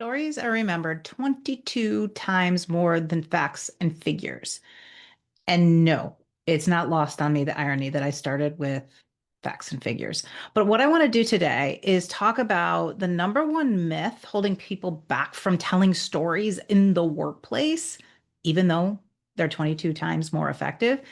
Stories are remembered 22 times more than facts and figures. And no, it's not lost on me the irony that I started with facts and figures. But what I want to do today is talk about the number one myth holding people back from telling stories in the workplace, even though they're 22 times more effective,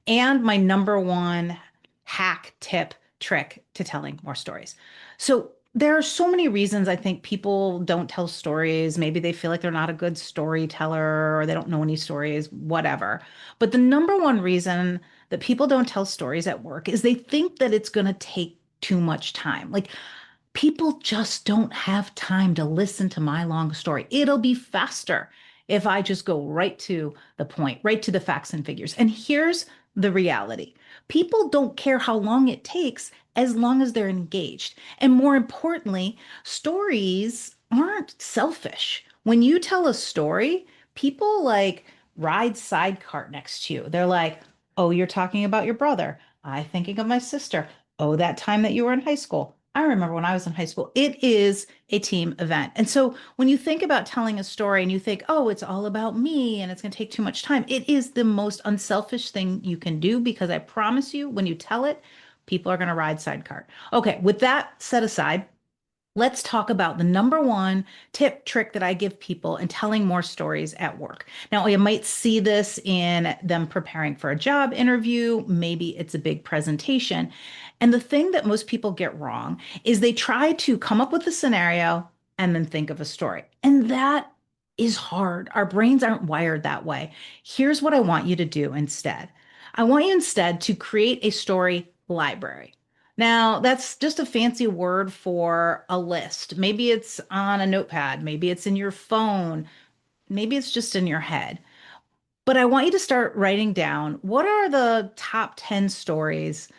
and my number one hack, tip, trick to telling more stories. So there are so many reasons I think people don't tell stories. Maybe they feel like they're not a good storyteller or they don't know any stories, whatever. But the number one reason that people don't tell stories at work is they think that it's going to take too much time. Like people just don't have time to listen to my long story. It'll be faster if I just go right to the point, right to the facts and figures. And here's the reality. People don't care how long it takes as long as they're engaged. And more importantly, stories aren't selfish. When you tell a story, people like ride sidecar next to you. They're like, "Oh, you're talking about your brother. I'm thinking of my sister. Oh, that time that you were in high school. I remember when I was in high school." It is a team event. And so when you think about telling a story and you think, "Oh, it's all about me and it's going to take too much time," it is the most unselfish thing you can do because I promise you, when you tell it, people are going to ride sidecar. Okay, with that set aside, let's talk about the number one tip trick that I give people in telling more stories at work. Now, you might see this in them preparing for a job interview. Maybe it's a big presentation. And the thing that most people get wrong is they try to come up with a scenario and then think of a story. And that is hard. Our brains aren't wired that way. Here's what I want you to do instead. I want you instead to create a story library. Now, that's just a fancy word for a list. Maybe it's on a notepad, maybe it's in your phone, maybe it's just in your head. But I want you to start writing down what are the top 10 stories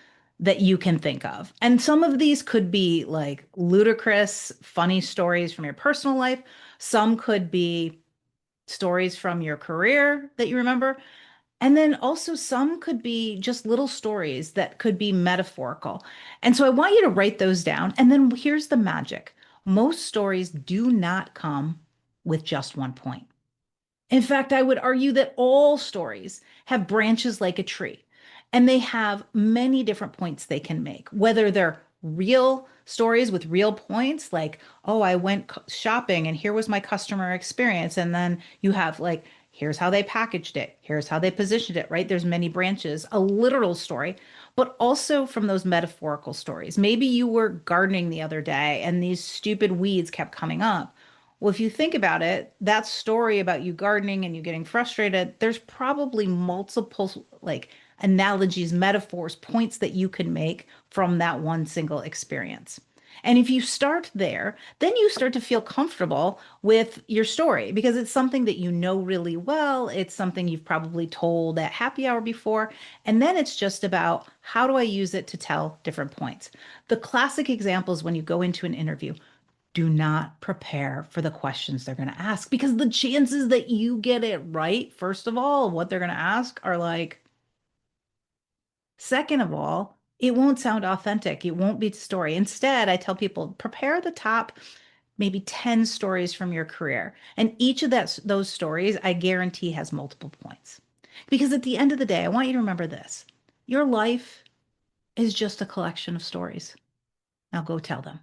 that you can think of. And some of these could be like ludicrous, funny stories from your personal life. Some could be stories from your career that you remember. And then also, some could be just little stories that could be metaphorical. And so I want you to write those down. And then here's the magic: most stories do not come with just one point. In fact, I would argue that all stories have branches like a tree, and they have many different points they can make, whether they're real stories with real points, like, "Oh, I went shopping and here was my customer experience." And then you have, like, here's how they packaged it, here's how they positioned it, right? There's many branches, a literal story, but also from those metaphorical stories. Maybe you were gardening the other day and these stupid weeds kept coming up. Well, if you think about it, that story about you gardening and you getting frustrated, there's probably multiple like analogies, metaphors, points that you can make from that one single experience. And if you start there, then you start to feel comfortable with your story because it's something that you know really well. It's something you've probably told at happy hour before. And then it's just about how do I use it to tell different points? The classic example is when you go into an interview, do not prepare for the questions they're going to ask because the chances that you get it right, first of all, what they're going to ask are like, second of all, it won't sound authentic. It won't be the story. Instead, I tell people prepare the top maybe 10 stories from your career. And each of those stories, I guarantee, has multiple points. Because at the end of the day, I want you to remember this: your life is just a collection of stories. Now go tell them.